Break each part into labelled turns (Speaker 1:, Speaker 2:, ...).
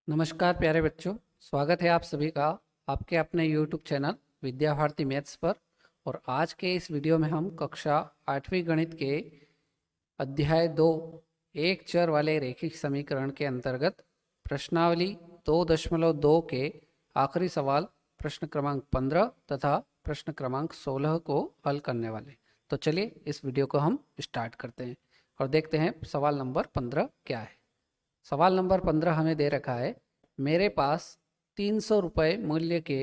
Speaker 1: नमस्कार प्यारे बच्चों, स्वागत है आप सभी का आपके अपने YouTube channel Vidya Bharati maths पर। और आज के इस वीडियो में हम कक्षा 8वीं गणित के अध्याय 2 एक चर वाले रैखिक समीकरण के अंतर्गत प्रश्नावली 2.2 के आखिरी सवाल प्रश्न क्रमांक 15 तथा प्रश्न क्रमांक 16 को हल करने वाले। तो चलिए इस वीडियो को हम स्टार्ट करते हैं और देखते हैं सवाल नंबर 15 क्या है। सवाल नंबर 15 हमें दे रखा है, मेरे पास 300 रुपये मूल्य के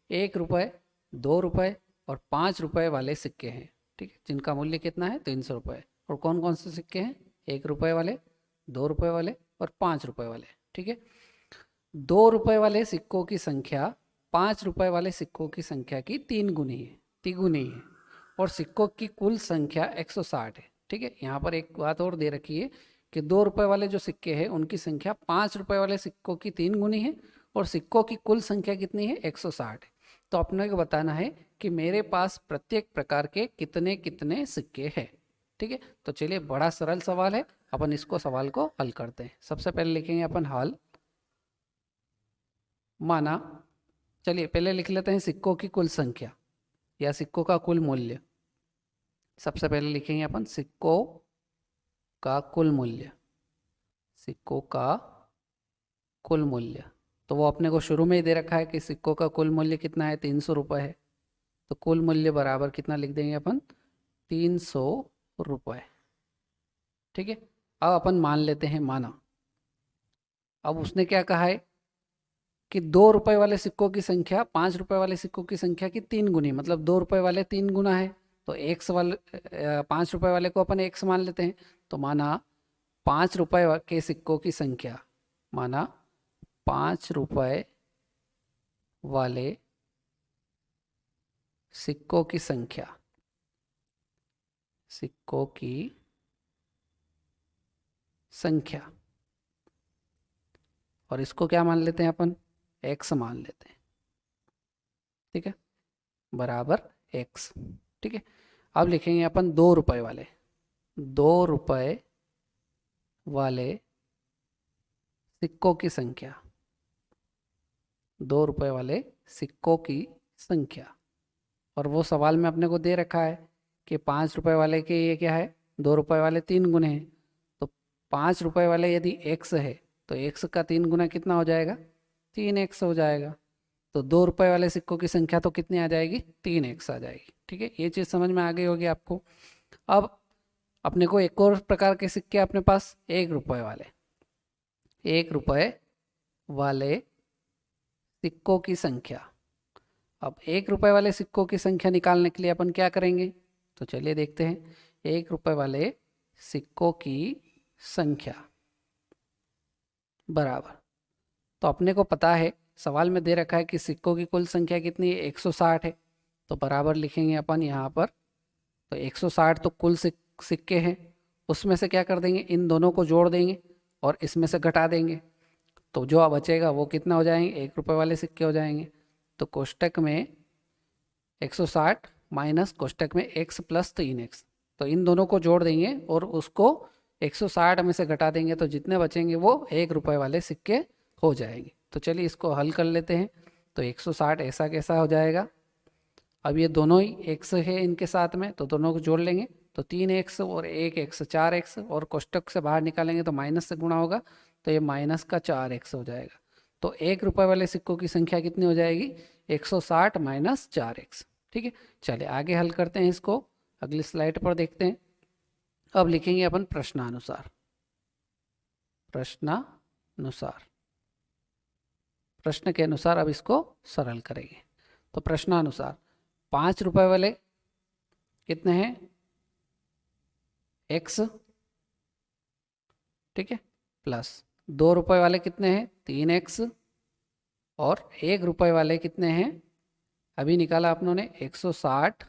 Speaker 1: 1 रुपये, 2 रुपये और 5 रुपये वाले सिक्के हैं। ठीक है, जिनका मूल्य कितना है 300 रुपये। और कौन कौन से सिक्के हैं? 1 रुपये वाले, 2 रुपये वाले और 5 रुपये वाले। ठीक है, 2 रुपये वाले सिक्कों की संख्या 5 रुपये वाले सिक्कों की संख्या की 3 गुनी है, तिगुनी है। और सिक्कों की कुल संख्या 160 है। ठीक है, यहाँ पर एक बात और दे रखी है कि 2 रुपये वाले जो सिक्के हैं उनकी संख्या 5 रुपये वाले सिक्कों की 3 गुनी है और सिक्कों की कुल संख्या कितनी है? 160 है। तो अपने को बताना है कि मेरे पास प्रत्येक प्रकार के कितने कितने सिक्के हैं। ठीक है, तो चलिए, बड़ा सरल सवाल है, अपन इसको सवाल को हल करते हैं। सबसे पहले लिखेंगे अपन हल। माना, चलिए पहले लिख लेते हैं सिक्कों की कुल संख्या या सिक्कों का कुल मूल्य। सबसे पहले लिखेंगे अपन सिक्कों का कुल मूल्य, सिक्कों का कुल मूल्य। तो वो अपने को शुरू में ही दे रखा है कि सिक्कों का कुल मूल्य कितना है? 300 रुपये है। तो कुल मूल्य बराबर कितना लिख देंगे अपन? 300 रुपये। ठीक है, अब अपन मान लेते हैं माना। अब उसने क्या कहा है कि 2 रुपये वाले सिक्कों की संख्या 5 रुपये वाले सिक्कों की संख्या की 3 गुनी, मतलब 2 रुपये वाले 3 गुना है। तो 5 रुपये वाले को अपन 1 मान लेते हैं। तो माना 5 रुपये के सिक्कों की संख्या, माना 5 रुपये वाले सिक्कों की संख्या, सिक्कों की संख्या, और इसको क्या मान लेते हैं अपन? x मान लेते हैं। ठीक है, बराबर x। ठीक है, अब लिखेंगे अपन 2 रुपये वाले, 2 रुपये वाले सिक्कों की संख्या, 2 रुपये वाले सिक्कों की संख्या। और वो सवाल में अपने को दे रखा है कि 5 रुपये वाले के ये क्या है? 2 रुपये वाले 3 गुने हैं। तो 5 रुपये वाले यदि x है तो x का 3 गुना कितना हो जाएगा? 3x हो जाएगा। तो 2 रुपये वाले सिक्कों की संख्या तो कितनी आ जाएगी? 3x आ जाएगी। ठीक है, ये चीज़ समझ में आ गई होगी आपको। अब अपने को एक और प्रकार के सिक्के अपने पास 1 रुपये वाले, 1 रुपये वाले सिक्कों की संख्या। अब 1 रुपये वाले सिक्कों की संख्या निकालने के लिए अपन क्या करेंगे? तो चलिए देखते हैं। 1 रुपये वाले सिक्कों की संख्या बराबर, तो अपने को पता है सवाल में दे रखा है कि सिक्कों की कुल संख्या कितनी है? 160 है। तो बराबर लिखेंगे अपन यहाँ पर। तो 160 तो कुल सिक्के हैं, उसमें से क्या कर देंगे? इन दोनों को जोड़ देंगे और इसमें से घटा देंगे। तो जो बचेगा वो कितना हो जाएंगे? 1 रुपये वाले सिक्के हो जाएंगे। तो कोष्टक में 160 माइनस कोष्टक में x प्लस 3x, तो इन दोनों को जोड़ देंगे और उसको 160 में से घटा देंगे, तो जितने बचेंगे वो 1 रुपये वाले सिक्के हो जाएंगे। तो चलिए इसको हल कर लेते हैं। तो 160 ऐसा कैसा हो जाएगा? अब ये दोनों ही x है इनके साथ में, तो दोनों को जोड़ लेंगे। तो 3x और 1x 4x, और कोष्टक से बाहर निकालेंगे तो माइनस से गुणा होगा, तो ये माइनस का 4x हो जाएगा। तो 1 रुपये वाले सिक्कों की संख्या कितनी हो जाएगी? 160 माइनस 4x। ठीक है, चलिए आगे हल करते हैं इसको, अगली स्लाइड पर देखते हैं। अब लिखेंगे अपन प्रश्नानुसार, प्रश्नानुसार, प्रश्न के अनुसार अब इसको सरल करेंगे। तो प्रश्नानुसार 5 रुपये वाले कितने हैं? x, ठीक है, प्लस 2 रुपये वाले कितने हैं? 3x, और 1 रुपये वाले कितने हैं? अभी निकाला अपनों ने 160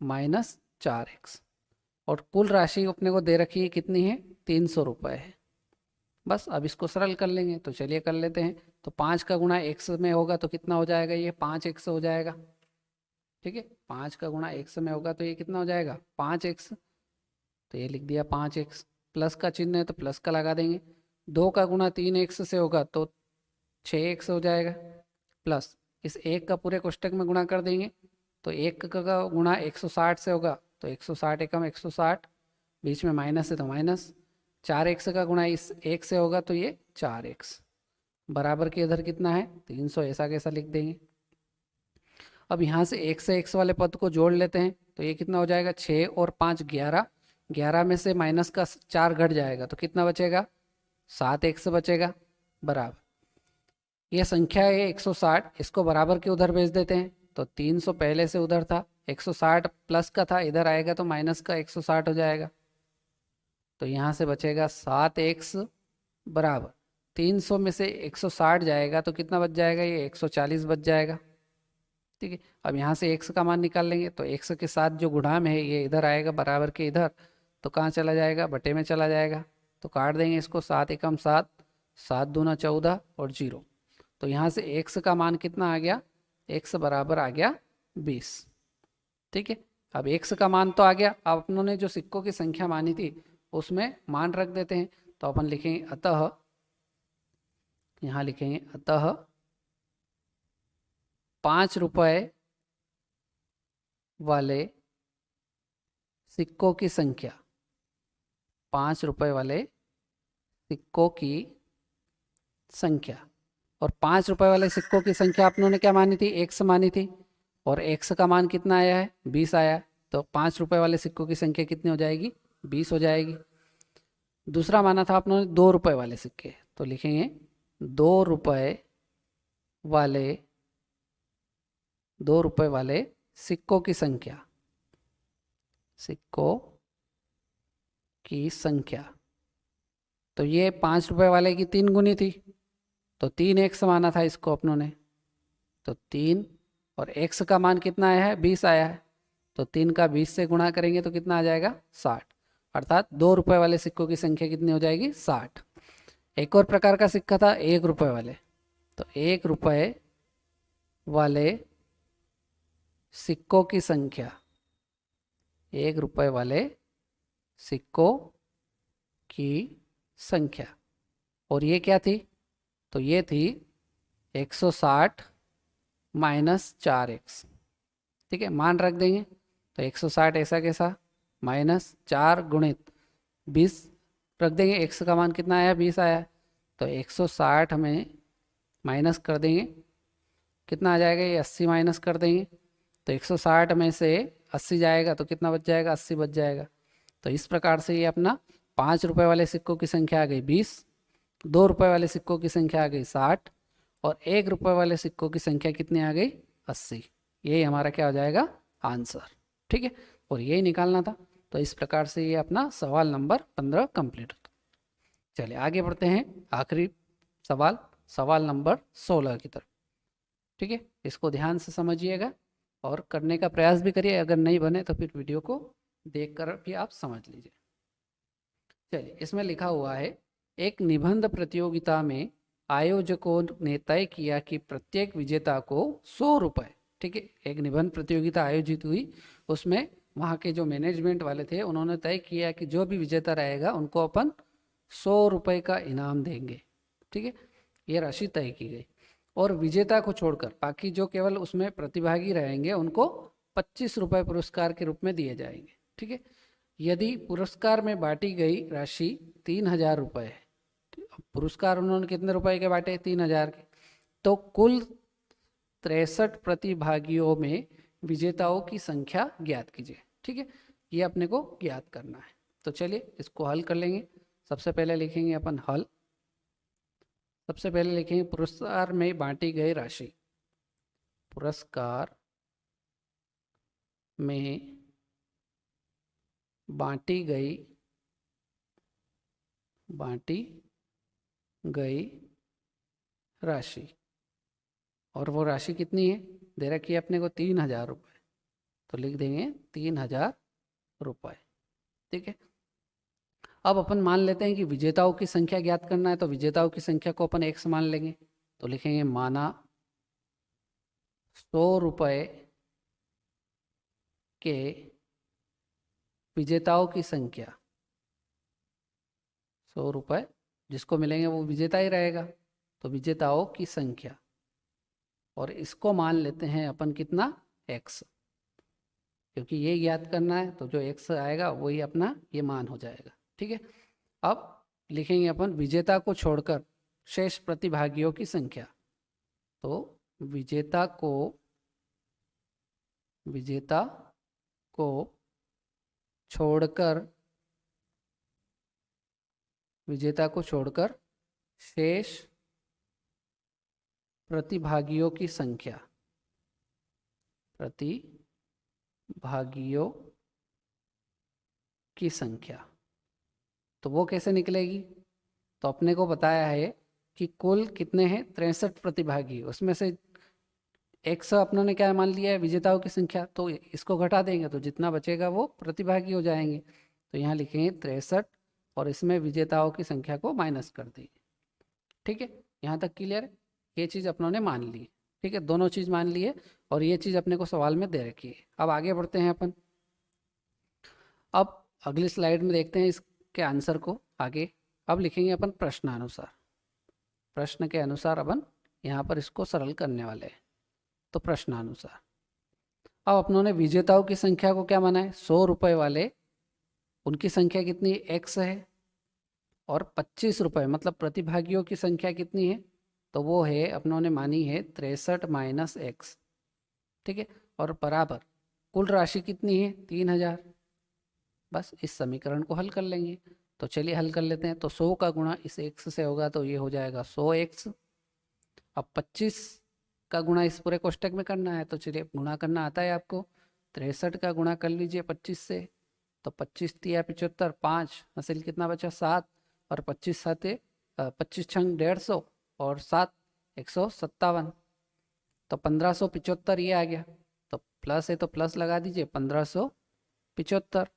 Speaker 1: माइनस 4x, और कुल राशि अपने को दे रखी है कितनी है? 300 रुपये है। बस अब इसको सरल कर लेंगे, तो चलिए कर लेते हैं। तो 5 का गुणा x में होगा तो कितना हो जाएगा? ये 5x हो जाएगा। ठीक है, 5 का गुणा x में होगा तो ये कितना हो जाएगा? 5x। तो ये लिख दिया 5x, प्लस का चिन्ह है तो प्लस का लगा देंगे। 2 का गुणा 3x से होगा तो 6x हो जाएगा, प्लस इस 1 का पूरे कोष्टक में गुणा कर देंगे तो 1 का गुणा 160 से होगा, तो 160 एकम 160, बीच में माइनस है तो माइनस, 4x का गुणा इस 1 से होगा तो ये 4x, बराबर के इधर कितना है 300, ऐसा कैसा लिख देंगे। अब यहाँ से 1 से x वाले पद को जोड़ लेते हैं तो ये कितना हो जाएगा 6 और 5 11, 11 में से माइनस का 4 घट जाएगा तो कितना बचेगा 7x बचेगा, बराबर ये संख्या है 160, इसको बराबर के उधर भेज देते हैं तो 300 पहले से उधर था, 160 प्लस का था, इधर आएगा तो माइनस का 160 हो जाएगा, तो यहाँ से बचेगा 7x बराबर 300 में से 160 जाएगा तो कितना बच जाएगा, ये 140 बच जाएगा। ठीक है, अब यहाँ से x का मान निकाल लेंगे तो x के साथ जो गुणाम है ये इधर आएगा बराबर के इधर, तो कहाँ चला जाएगा, बटे में चला जाएगा, तो काट देंगे इसको, 7 एकम 7, 7 दूना 14 और 0, तो यहाँ से x का मान कितना आ गया, x बराबर आ गया 20। ठीक है, अब x का मान तो आ गया, अब अपनों ने जो सिक्कों की संख्या मानी थी उसमें मान रख देते हैं, तो अपन लिखेंगे अतः, यहाँ लिखेंगे अतः 5 रुपए वाले सिक्कों की संख्या, 5 रुपए वाले सिक्कों की संख्या, और 5 रुपए वाले सिक्कों की संख्या आप लोगों ने क्या मानी थी, x मानी थी, और x का मान कितना आया है 20 आया है, तो 5 रुपए वाले सिक्कों की संख्या कितनी हो जाएगी 20 हो जाएगी। दूसरा माना था आप लोगों ने 2 रुपए वाले सिक्के, तो लिखेंगे 2 रुपए वाले, 2 रुपए वाले सिक्कों की संख्या, सिक्कों की संख्या, तो ये 5 रुपए वाले की 3 गुनी थी तो 3x माना था इसको अपनों ने, तो 3 और x का मान कितना आया है 20 आया है, तो 3 का 20 से गुणा करेंगे तो कितना आ जाएगा 60, अर्थात 2 रुपए वाले सिक्कों की संख्या कितनी हो जाएगी 60। एक और प्रकार का सिक्का था 1 रुपए वाले, तो 1 रुपए वाले सिक्कों की संख्या, 1 रुपए वाले सिक्कों की संख्या, और ये क्या थी, तो ये थी 160 माइनस 4x। ठीक है, मान रख देंगे तो 160 ऐसा कैसा माइनस 4 गुणित 20 रख देंगे, x का मान कितना आया 20 आया, तो 160 में माइनस कर देंगे कितना आ जाएगा, ये 80 माइनस कर देंगे तो 160 में से 80 जाएगा तो कितना बच जाएगा 80 बच जाएगा। तो इस प्रकार से ये अपना 5 रुपए वाले सिक्कों की संख्या आ गई 20, 2 रुपए वाले सिक्कों की संख्या आ गई 60 और 1 रुपए वाले सिक्कों की संख्या कितनी आ गई 80। यही हमारा क्या हो जाएगा आंसर। ठीक है, और यही निकालना था। तो इस प्रकार से ये अपना सवाल नंबर 15 कंप्लीट होता। चलिए आगे बढ़ते हैं आखिरी सवाल, सवाल नंबर 16 की तरफ। ठीक है, इसको ध्यान से समझिएगा और करने का प्रयास भी करिए, अगर नहीं बने तो फिर वीडियो को देखकर भी आप समझ लीजिए। चलिए, इसमें लिखा हुआ है एक निबंध प्रतियोगिता में आयोजकों ने तय किया कि प्रत्येक विजेता को 100 रुपये, ठीक है, एक निबंध प्रतियोगिता आयोजित हुई, उसमें वहाँ के जो मैनेजमेंट वाले थे उन्होंने तय किया कि जो भी विजेता रहेगा उनको अपन 100 रुपये का इनाम देंगे। ठीक है, ये राशि तय की गई और विजेता को छोड़कर बाकी जो केवल उसमें प्रतिभागी रहेंगे उनको 25 रुपये पुरस्कार के रूप में दिए जाएंगे। ठीक है, यदि पुरस्कार में बांटी गई राशि 3000 रुपये है, पुरस्कार उन्होंने कितने रुपए के बांटे 3000 के, तो कुल 63 प्रतिभागियों में विजेताओं की संख्या ज्ञात कीजिए। ठीक है, ये अपने को ज्ञात करना है। तो चलिए इसको हल कर लेंगे। सबसे पहले लिखेंगे अपन हल। सबसे पहले लिखेंगे पुरस्कार में बांटी गई राशि, पुरस्कार में बांटी गई राशि, और वो राशि कितनी है, दे रखी है अपने को 3000 रुपये, तो लिख देंगे 3000 रुपये। ठीक है, अब अपन मान लेते हैं कि विजेताओं की संख्या ज्ञात करना है, तो विजेताओं की संख्या को अपन x मान लेंगे, तो लिखेंगे माना 100 रुपये के विजेताओं की संख्या, 100 रुपये जिसको मिलेंगे वो विजेता ही रहेगा। तो विजेताओं की संख्या, और इसको मान लेते हैं अपन कितना, x, क्योंकि ये याद करना है तो जो x आएगा वही अपना ये मान हो जाएगा। ठीक है, अब लिखेंगे अपन विजेता को छोड़कर शेष प्रतिभागियों की संख्या। तो विजेता को छोड़कर शेष प्रतिभागियों की संख्या, तो वो कैसे निकलेगी? तो अपने को बताया है कि कुल कितने हैं, 63 प्रतिभागी, उसमें से x अपनों ने क्या मान लिया है, विजेताओं की संख्या, तो इसको घटा देंगे तो जितना बचेगा वो प्रतिभागी हो जाएंगे। तो यहाँ लिखेंगे 63 और इसमें विजेताओं की संख्या को माइनस कर देंगे। ठीक है, यहाँ तक क्लियर है? ये चीज़ अपनों ने मान ली। ठीक है, दोनों चीज़ मान ली है और ये चीज़ अपने को सवाल में दे रखी है। अब आगे बढ़ते हैं अपन। अब अगली स्लाइड में देखते हैं इसके आंसर को आगे। अब लिखेंगे अपन प्रश्नानुसार। प्रश्न के अनुसार अपन यहाँ पर इसको सरल करने वाले हैं। तो प्रश्नानुसार अब अपनों ने विजेताओं की संख्या को क्या माना है, 100 रुपये वाले, उनकी संख्या कितनी, x है, और 25 रुपये मतलब प्रतिभागियों की संख्या कितनी है, तो वो है अपनों ने मानी है 63 माइनस x। ठीक है, और बराबर कुल राशि कितनी है, 3000। बस इस समीकरण को हल कर लेंगे। तो चलिए हल कर लेते हैं। तो 100 का गुणा इस x से होगा तो ये हो जाएगा 100x। अब 25 का गुणा इस पूरे कोष्टक में करना है, तो चलिए गुणा करना आता है आपको। 63 का गुणा कर लीजिए 25 से, तो 25 तिया 75, 5 हासिल कितना बचा, 7, और 25 साते 25 छंग 150 और 7 157, तो 1575 ये आ गया। तो प्लस है तो प्लस लगा दीजिए, 1575,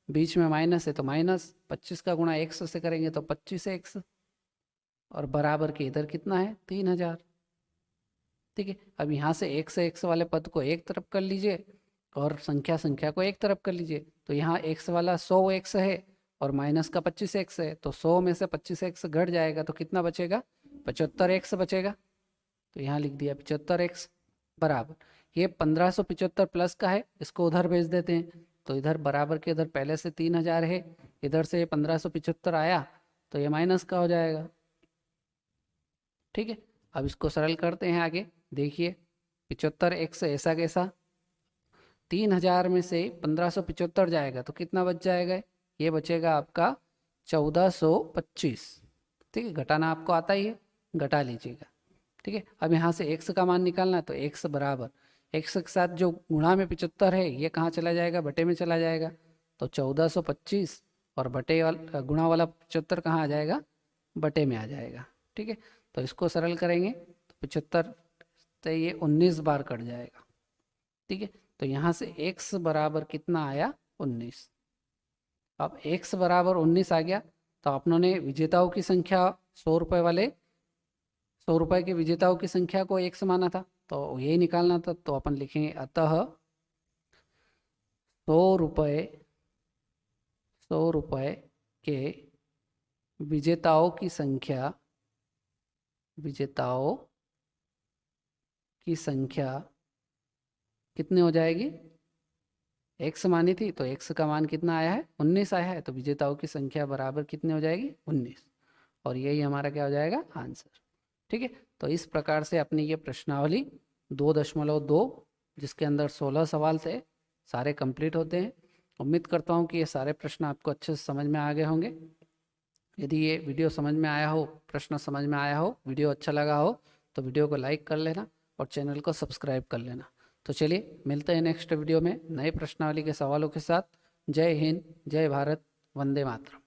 Speaker 1: बीच में माइनस है तो माइनस, 25 का गुणा 100 से करेंगे तो 25x, और बराबर के इधर कितना है, 3000। ठीक है, अब यहाँ से x वाले पद को एक तरफ कर लीजिए और संख्या को एक तरफ कर लीजिए। तो यहाँ x वाला 100x है और माइनस का 25x है, तो 100 में से 25x घट जाएगा तो कितना बचेगा, 75x बचेगा। तो यहाँ लिख दिया 75x बराबर, ये 1575 प्लस का है, इसको उधर भेज देते हैं। तो इधर बराबर के इधर पहले से 3000 है, इधर से 1575 आया तो ये माइनस का हो जाएगा। ठीक है, अब इसको सरल करते हैं आगे। देखिए 75x ऐसा कैसा, 3000 में से 1575 जाएगा तो कितना बच जाएगा, ये बचेगा आपका 1425। ठीक है, घटाना आपको आता ही है, घटा लीजिएगा। ठीक है, अब यहाँ से x का मान निकालना है, तो x बराबर x के साथ जो गुणा में 75 है ये कहाँ चला जाएगा, बटे में चला जाएगा। तो 1425 और बटे वाला गुणा वाला 75 कहाँ आ जाएगा, बटे में आ जाएगा। ठीक है, तो इसको सरल करेंगे तो 75 से ये 19 बार कट जाएगा। ठीक है, तो यहाँ से x बराबर कितना आया, 19। अब x बराबर 19 आ गया तो अपनों ने विजेताओं की संख्या 100 रुपये वाले, 100 रुपये के विजेताओं की संख्या को x माना था, तो यही निकालना था। तो अपन लिखेंगे अतः 100 रुपये के विजेताओं की संख्या कितने हो जाएगी, x मानी थी तो x का मान कितना आया है, 19 आया है, तो विजेताओं की संख्या बराबर कितने हो जाएगी, 19, और यही हमारा क्या हो जाएगा, आंसर। ठीक है, तो इस प्रकार से अपनी ये प्रश्नावली 2.2 जिसके अंदर 16 सवाल थे सारे कंप्लीट होते हैं। उम्मीद करता हूँ कि ये सारे प्रश्न आपको अच्छे से समझ में आ गए होंगे। यदि ये वीडियो समझ में आया हो, प्रश्न समझ में आया हो, वीडियो अच्छा लगा हो तो वीडियो को लाइक कर लेना और चैनल को सब्सक्राइब कर लेना। तो चलिए मिलते हैं नेक्स्ट वीडियो में नए प्रश्नावली के सवालों के साथ। जय हिंद, जय भारत, वंदे मातरम।